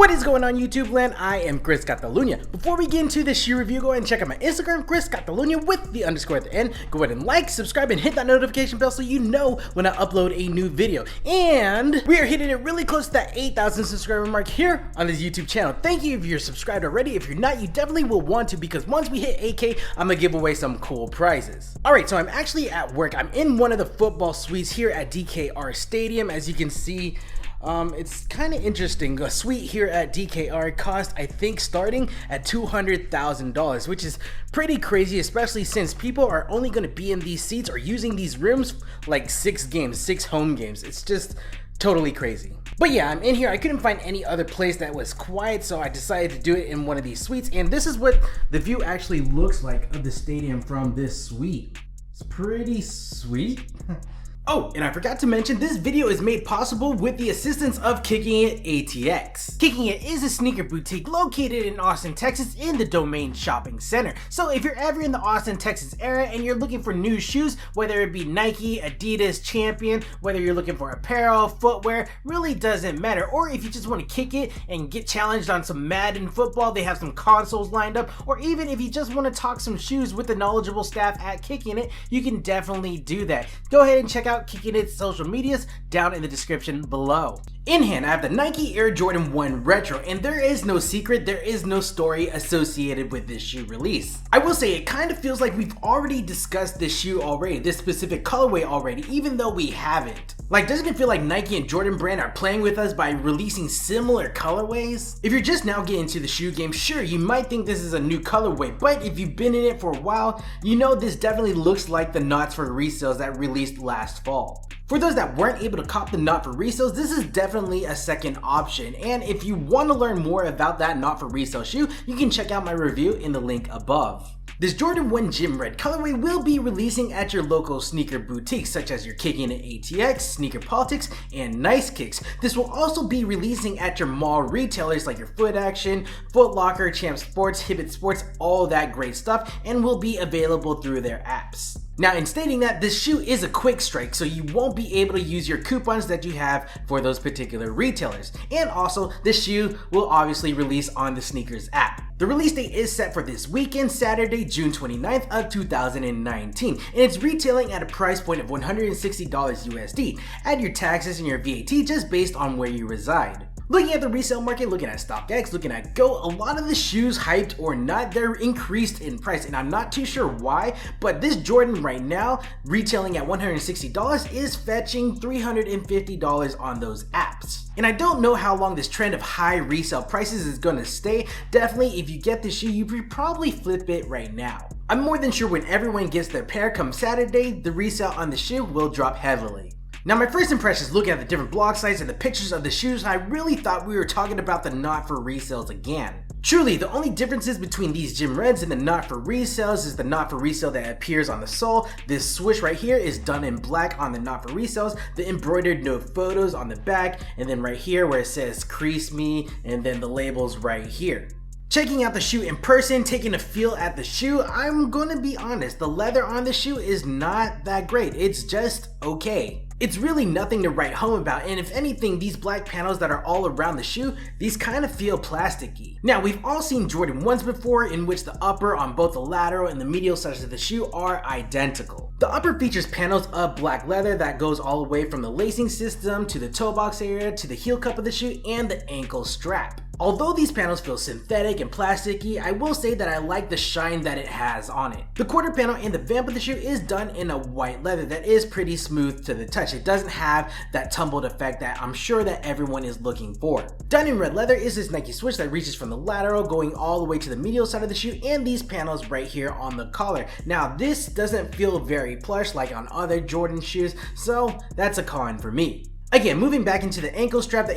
What is going on YouTube land? I am Chris Catalunya. Before we get into this shoe review, go ahead and check out my Instagram, Chris Catalunya with the underscore at the end. Go ahead and like, subscribe, and hit that notification bell so you know when I upload a new video. And we are hitting it really close to that 8,000 subscriber mark here on this YouTube channel. Thank you if you're subscribed already. If you're not, you definitely will want to, because once we hit 8K, I'm gonna give away some cool prizes. Alright, so I'm actually at work. I'm in one of the football suites here at DKR Stadium. As you can see, it's kind of interesting. A suite here at DKR cost, I think, starting at $200,000, which is pretty crazy, especially since people are only going to be in these seats or using these rooms like 6 home games. It's just totally crazy. But yeah, I'm in here. I couldn't find any other place that was quiet, so I decided to do it in one of these suites. And this is what the view actually looks like of the stadium from this suite. It's pretty sweet. Oh, and I forgot to mention, this video is made possible with the assistance of Kicking It ATX. Kicking It is a sneaker boutique located in Austin, Texas in the Domain Shopping Center. So if you're ever in the Austin, Texas area and you're looking for new shoes, whether it be Nike, Adidas, Champion, whether you're looking for apparel, footwear, really doesn't matter. Or if you just want to kick it and get challenged on some Madden football, they have some consoles lined up. Or even if you just want to talk some shoes with the knowledgeable staff at Kicking It, you can definitely do that. Go ahead and check out Kicking It's social medias down in the description below. In hand, I have the Nike Air Jordan 1 Retro, and there is no secret, there is no story associated with this shoe release. I will say it kind of feels like we've already discussed this shoe already, this specific colorway already, even though we haven't. Like, doesn't it feel like Nike and Jordan brand are playing with us by releasing similar colorways? If you're just now getting into the shoe game, sure, you might think this is a new colorway, but if you've been in it for a while, you know this definitely looks like the Knots for Resales that released last fall. For those that weren't able to cop the Not for Resales, this is definitely a second option, and if you want to learn more about that Not for Resale shoe, you can check out my review in the link above. This Jordan 1 Gym Red colorway will be releasing at your local sneaker boutiques such as your Kicking It ATX, Sneaker Politics, and Nice Kicks. This will also be releasing at your mall retailers like your Foot Action, Foot Locker, Champ Sports, Hibbett Sports, all that great stuff, and will be available through their apps. Now, in stating that, this shoe is a quick strike, so you won't be able to use your coupons that you have for those particular retailers. And also, this shoe will obviously release on the Sneakers app. The release date is set for this weekend, Saturday, June 29th of 2019, and it's retailing at a price point of $160 USD. Add your taxes and your VAT just based on where you reside. Looking at the resale market, looking at StockX, looking at Go, a lot of the shoes, hyped or not, they're increased in price, and I'm not too sure why, but this Jordan right now, retailing at $160, is fetching $350 on those apps. And I don't know how long this trend of high resale prices is gonna stay. Definitely, if you get this shoe, you could probably flip it right now. I'm more than sure when everyone gets their pair come Saturday, the resale on the shoe will drop heavily. Now, my first impressions looking at the different blog sites and the pictures of the shoes, I really thought we were talking about the Not for Resales again. Truly, the only differences between these Gym Reds and the Not for Resales is the Not for Resale that appears on the sole. This swoosh right here is done in black on the Not for Resales, the embroidered no photos on the back, and then right here where it says Crease Me, and then the labels right here. Checking out the shoe in person, taking a feel at the shoe, I'm gonna be honest, the leather on the shoe is not that great. It's just okay. It's really nothing to write home about, and if anything, these black panels that are all around the shoe, these kind of feel plasticky. Now, we've all seen Jordan 1s before in which the upper on both the lateral and the medial sides of the shoe are identical. The upper features panels of black leather that goes all the way from the lacing system to the toe box area to the heel cup of the shoe and the ankle strap. Although these panels feel synthetic and plasticky, I will say that I like the shine that it has on it. The quarter panel and the vamp of the shoe is done in a white leather that is pretty smooth to the touch. It doesn't have that tumbled effect that I'm sure that everyone is looking for. Done in red leather is this Nike switch that reaches from the lateral going all the way to the medial side of the shoe, and these panels right here on the collar. Now, this doesn't feel very plush like on other Jordan shoes, so that's a con for me. Again, moving back into the ankle strap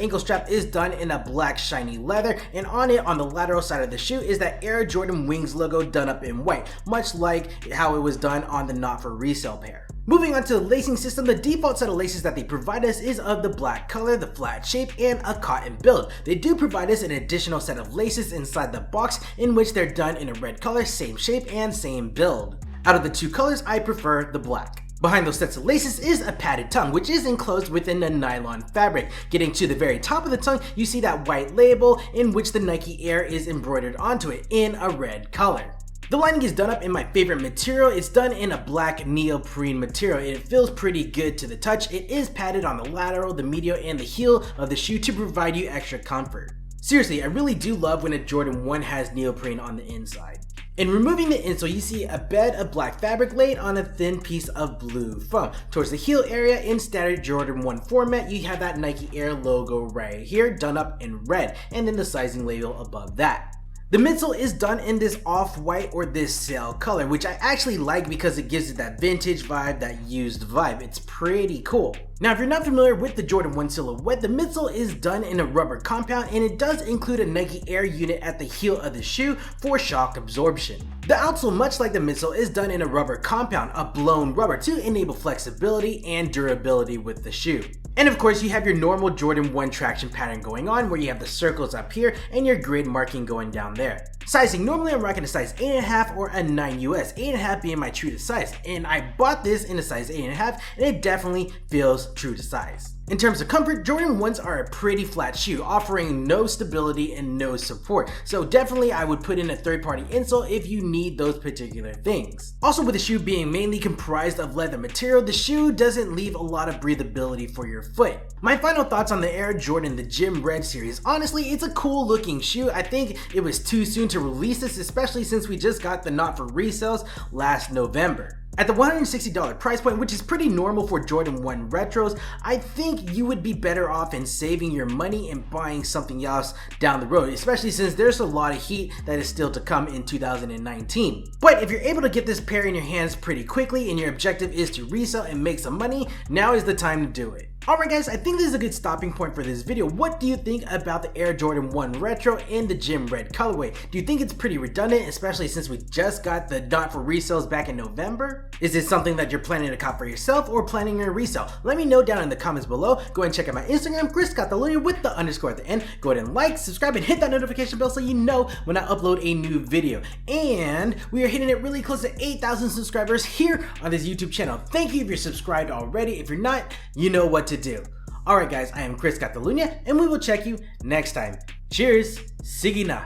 is done in a black shiny leather, and on it on the lateral side of the shoe is that Air Jordan Wings logo done up in white, much like how it was done on the Not for Resale pair. Moving on to the lacing system, the default set of laces that they provide us is of the black color, the flat shape, and a cotton build. They do provide us an additional set of laces inside the box in which they're done in a red color, same shape, and same build. Out of the two colors, I prefer the black. Behind those sets of laces is a padded tongue, which is enclosed within a nylon fabric. Getting to the very top of the tongue, you see that white label in which the Nike Air is embroidered onto it in a red color. The lining is done up in my favorite material. It's done in a black neoprene material. It feels pretty good to the touch. It is padded on the lateral, the medial, and the heel of the shoe to provide you extra comfort. Seriously, I really do love when a Jordan 1 has neoprene on the inside. In removing the insole, you see a bed of black fabric laid on a thin piece of blue foam. Towards the heel area in standard Jordan 1 format, you have that Nike Air logo right here done up in red, and then the sizing label above that. The midsole is done in this off-white or this sail color, which I actually like because it gives it that vintage vibe, that used vibe. It's pretty cool. Now, if you're not familiar with the Jordan 1 silhouette, the midsole is done in a rubber compound, and it does include a Nike Air unit at the heel of the shoe for shock absorption. The outsole, much like the midsole, is done in a rubber compound, a blown rubber, to enable flexibility and durability with the shoe. And of course, you have your normal Jordan 1 traction pattern going on, where you have the circles up here and your grid marking going down there. Sizing, normally I'm rocking a size 8.5 or a 9 US, 8.5 being my true to size, and I bought this in a size 8.5, and it definitely feels true to size. In terms of comfort, Jordan 1s are a pretty flat shoe, offering no stability and no support, so definitely I would put in a third-party insole if you need those particular things. Also, with the shoe being mainly comprised of leather material, the shoe doesn't leave a lot of breathability for your foot. My final thoughts on the Air Jordan, the Gym Red series. Honestly, it's a cool looking shoe. I think it was too soon to release this, especially since we just got the not for resales last November. At the $160 price point, which is pretty normal for Jordan 1 retros, I think you would be better off in saving your money and buying something else down the road, especially since there's a lot of heat that is still to come in 2019. But if you're able to get this pair in your hands pretty quickly and your objective is to resell and make some money, now is the time to do it. Alright guys, I think this is a good stopping point for this video. What do you think about the Air Jordan 1 Retro in the Gym Red colorway? Do you think it's pretty redundant, especially since we just got the not for resales back in November? Is it something that you're planning to cop for yourself or planning to resell? Let me know down in the comments below. Go ahead and check out my Instagram, Chris.Catalunya with the _ at the end. Go ahead and like, subscribe, and hit that notification bell so you know when I upload a new video. And we are hitting it really close to 8,000 subscribers here on this YouTube channel. Thank you if you're subscribed already. If you're not, you know what to do. Alright guys, I am Chris Catalunya, and we will check you next time. Cheers, sige na.